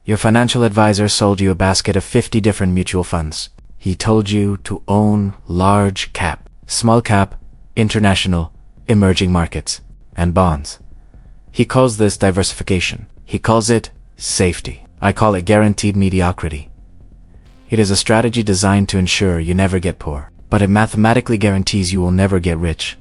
Your financial advisor sold you a basket of 50 different mutual funds. He told you to own large cap, small cap, international, emerging markets, and bonds. He calls this diversification. He calls it safety. I call it guaranteed mediocrity. It is a strategy designed to ensure you never get poor, but it mathematically guarantees you will never get rich.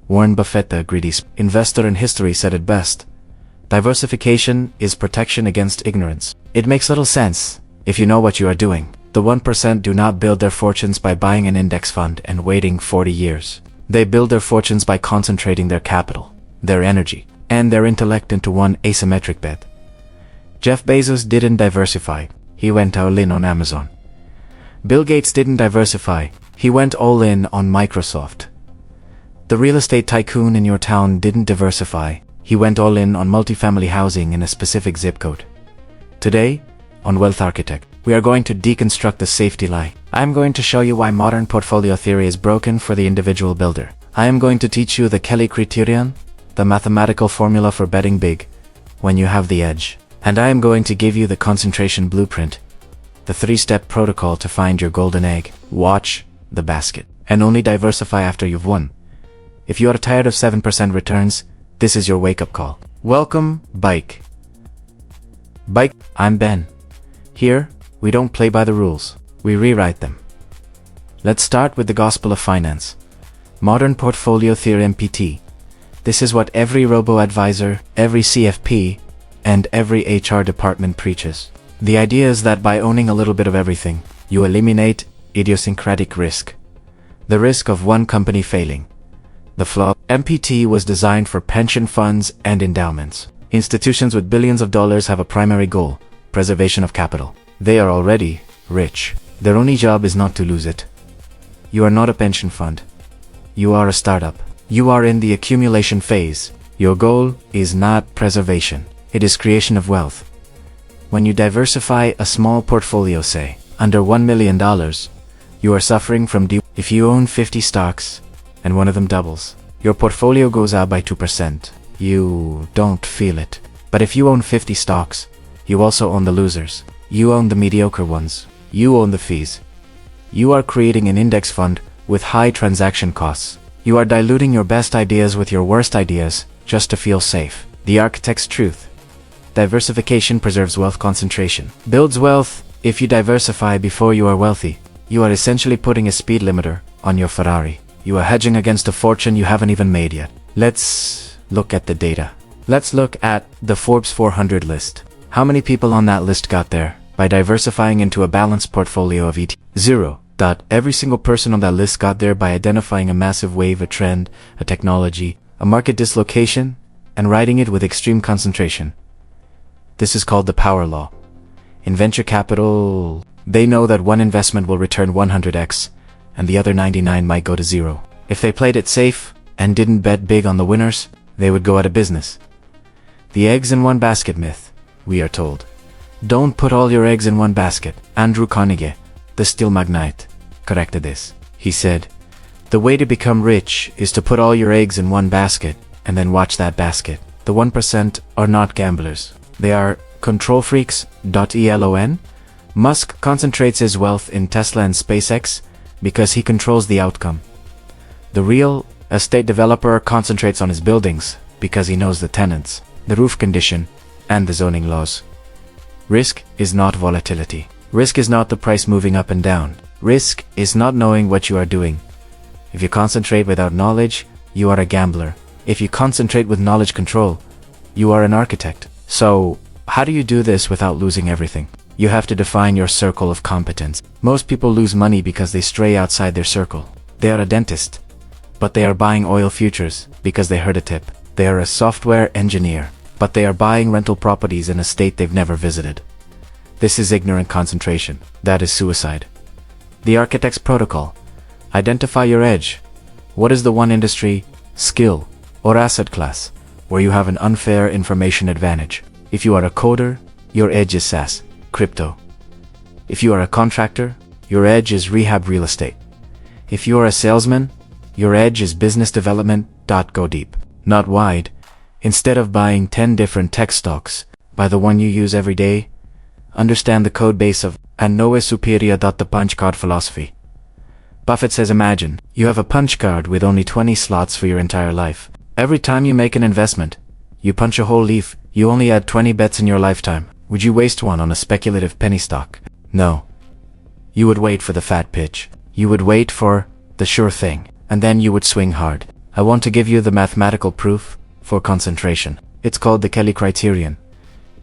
Warren Buffett, the greedy investor in history, said it best. Diversification is protection against ignorance. It makes little sense if you know what you are doing. The 1% do not build their fortunes by buying an index fund and waiting 40 years. They build their fortunes by concentrating their capital, their energy, and their intellect into one asymmetric bet. Jeff Bezos didn't diversify. He went all in on Amazon. Bill Gates didn't diversify. He went all in on Microsoft. The real estate tycoon in your town didn't diversify. He went all in on multifamily housing in a specific zip code. Today, on Wealth Architect, we are going to deconstruct the safety lie. I am going to show you why modern portfolio theory is broken for the individual builder. I am going to teach you the Kelly Criterion, the mathematical formula for betting big when you have the edge. And I am going to give you the concentration blueprint, the 3-step protocol to find your golden egg. Watch the basket and only diversify after you've won. If you are tired of 7% returns, this is your wake-up call. Welcome, Bike. I'm Ben. Here, we don't play by the rules. We rewrite them. Let's start with the gospel of finance. Modern portfolio theory MPT. This is what every robo-advisor, every CFP, and every HR department preaches. The idea is that by owning a little bit of everything, you eliminate idiosyncratic risk. The risk of one company failing. The flaw. MPT was designed for pension funds and endowments. Institutions with billions of dollars have a primary goal: preservation of capital. They are already rich. Their only job is not to lose it. You are not a pension fund. You are a startup. You are in the accumulation phase. Your goal is not preservation. It is creation of wealth. When you diversify a small portfolio, say, under $1 million, you are suffering from if you own 50 stocks and one of them doubles, your portfolio goes up by 2%. You don't feel it. But if you own 50 stocks, you also own the losers. You own the mediocre ones. You own the fees. You are creating an index fund with high transaction costs. You are diluting your best ideas with your worst ideas just to feel safe. The architect's truth. Diversification preserves wealth concentration. Builds wealth. If you diversify before you are wealthy, you are essentially putting a speed limiter on your Ferrari. You are hedging against a fortune you haven't even made yet. Let's look at the data. Let's look at the Forbes 400 list. How many people on that list got there by diversifying into a balanced portfolio of ET? 0. Every single person on that list got there by identifying a massive wave, a trend, a technology, a market dislocation, and riding it with extreme concentration. This is called the power law. In venture capital, they know that one investment will return 100x, and the other 99 might go to 0. If they played it safe and didn't bet big on the winners, they would go out of business. The eggs in one basket myth, we are told. Don't put all your eggs in one basket. Andrew Carnegie, the steel magnate, corrected this. He said, the way to become rich is to put all your eggs in one basket and then watch that basket. The 1% are not gamblers. They are control freaks. Elon Musk concentrates his wealth in Tesla and SpaceX because he controls the outcome. The real estate developer concentrates on his buildings because he knows the tenants, the roof condition, and the zoning laws. Risk is not volatility. Risk is not the price moving up and down. Risk is not knowing what you are doing. If you concentrate without knowledge, you are a gambler. If you concentrate with knowledge control, you are an architect. So, how do you do this without losing everything? You have to define your circle of competence. Most people lose money because they stray outside their circle. They are a dentist, but they are buying oil futures because they heard a tip. They are a software engineer, but they are buying rental properties in a state they've never visited. This is ignorant concentration. That is suicide. The architect's protocol. Identify your edge. What is the one industry, skill, or asset class where you have an unfair information advantage? If you are a coder, your edge is SaaS, crypto. If you are a contractor, your edge is rehab real estate. If you are a salesman, your edge is business development. Go deep, not wide. Instead of buying 10 different tech stocks, buy the one you use every day. Understand the code base of and know is superior. The punch card philosophy. Buffett says imagine you have a punch card with only 20 slots for your entire life. Every time you make an investment, you punch a whole leaf, you only had 20 bets in your lifetime. Would you waste one on a speculative penny stock? No. You would wait for the fat pitch. You would wait for the sure thing, and then you would swing hard. I want to give you the mathematical proof for concentration. It's called the Kelly Criterion.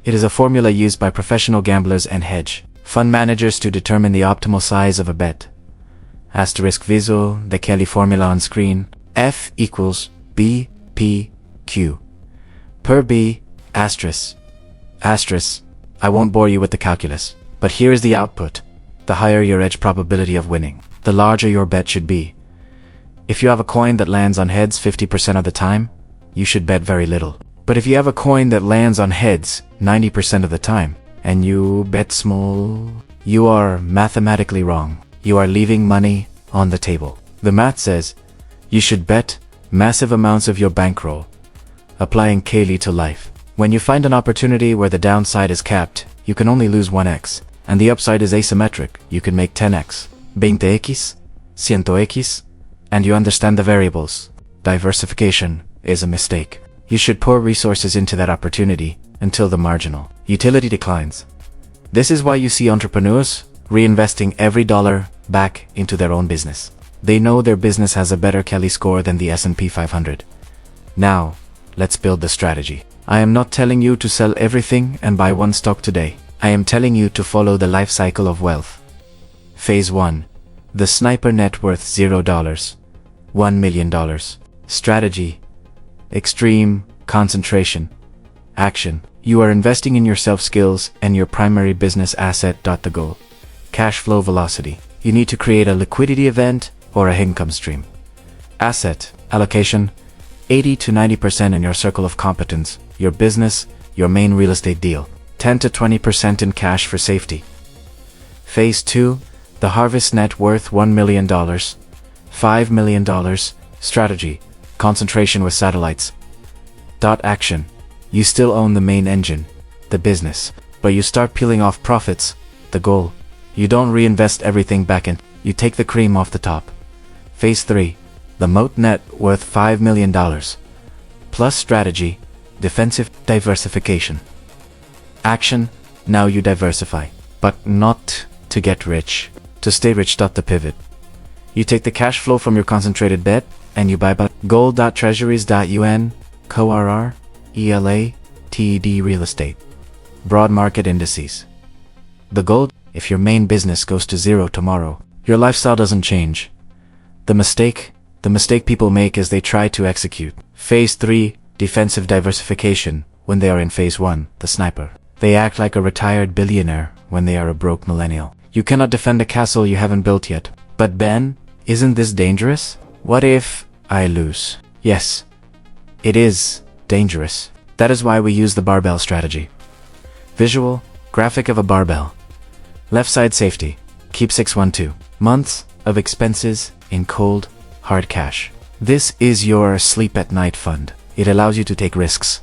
It is a formula used by professional gamblers and hedge fund managers to determine the optimal size of a bet. Asterisk visual, the Kelly formula on screen. F equals B P Q per B asterisk. I won't bore you with the calculus, but here is the output. The higher your edge probability of winning, the larger your bet should be. If you have a coin that lands on heads 50% of the time, you should bet very little. But if you have a coin that lands on heads 90% of the time, and you bet small, you are mathematically wrong. You are leaving money on the table. The math says you should bet massive amounts of your bankroll, applying Kelly to life. When you find an opportunity where the downside is capped, you can only lose 1x, and the upside is asymmetric, you can make 10x, 20x, 100x, and you understand the variables. Diversification is a mistake. You should pour resources into that opportunity until the marginal utility declines. This is why you see entrepreneurs reinvesting every dollar back into their own business. They know their business has a better Kelly score than the S&P 500. Now, let's build the strategy. I am not telling you to sell everything and buy one stock today. I am telling you to follow the life cycle of wealth. Phase 1. The sniper net worth $0. $1 million. Strategy. Extreme concentration. Action. You are investing in yourself skills and your primary business asset. The goal. Cash flow velocity. You need to create a liquidity event or a income stream. Asset allocation. 80 to 90% in your circle of competence, your business, your main real estate deal. 10 to 20% in cash for safety. Phase 2. The harvest net worth $1 million. $5 million. Strategy. Concentration with satellites. Action. You still own the main engine, the business, but you start peeling off profits, the goal. You don't reinvest everything back in, you take the cream off the top. Phase 3. The moat net worth $5 million. Plus strategy, defensive diversification. Action. Now you diversify, but not to get rich, to stay rich. The pivot. You take the cash flow from your concentrated bet and you buy gold.treasuries.un, CORR, ELA, TED real estate. Broad market indices. The gold, if your main business goes to zero tomorrow, your lifestyle doesn't change. The mistake people make is they try to execute. Phase 3, defensive diversification, when they are in phase 1, the sniper. They act like a retired billionaire when they are a broke millennial. You cannot defend a castle you haven't built yet. But Ben, isn't this dangerous? What if I lose? Yes, it is dangerous. That is why we use the barbell strategy. Visual, graphic of a barbell. Left side safety, keep 612 months of expenses in cold, hard cash. This is your sleep at night fund. It allows you to take risks.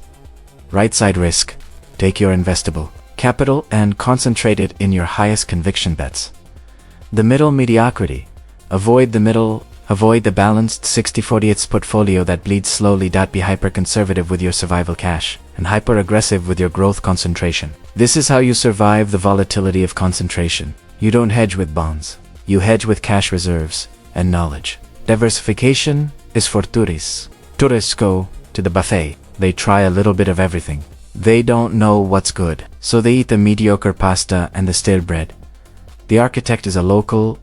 Right side risk, take your investable capital and concentrate it in your highest conviction bets. The middle mediocrity, avoid the balanced 60-40 portfolio that bleeds slowly. Be hyper-conservative with your survival cash and hyper-aggressive with your growth concentration. This is how you survive the volatility of concentration. You don't hedge with bonds. You hedge with cash reserves and knowledge. Diversification is for tourists. Tourists go to the buffet. They try a little bit of everything. They don't know what's good, so they eat the mediocre pasta and the stale bread. The architect is a local.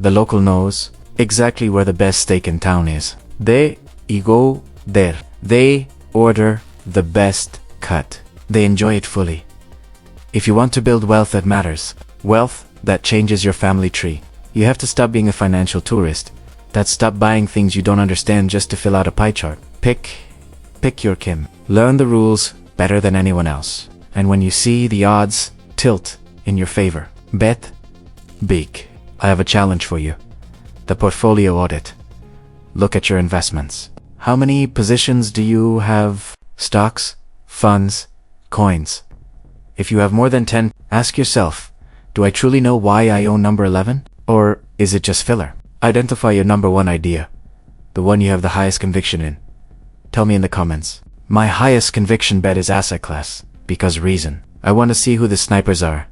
The local knows exactly where the best steak in town is. They go there. They order the best cut. They enjoy it fully. If you want to build wealth that matters, wealth that changes your family tree, you have to stop being a financial tourist. That's stop buying things you don't understand just to fill out a pie chart. Pick your Kim. Learn the rules better than anyone else. And when you see the odds tilt in your favor, bet big. I have a challenge for you. The portfolio audit. Look at your investments. How many positions do you have? Stocks, funds, coins. If you have more than 10, ask yourself, do I truly know why I own number 11? Or is it just filler? Identify your number 1 idea, the one you have the highest conviction in. Tell me in the comments. My highest conviction bet is asset class, because reason. I want to see who the snipers are.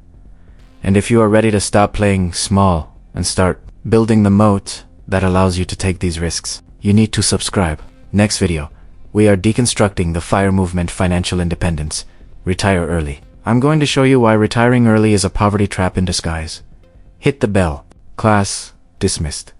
And if you are ready to stop playing small and start building the moat that allows you to take these risks, you need to subscribe. Next video, we are deconstructing the FIRE movement financial independence. Retire early. I'm going to show you why retiring early is a poverty trap in disguise. Hit the bell. Class dismissed.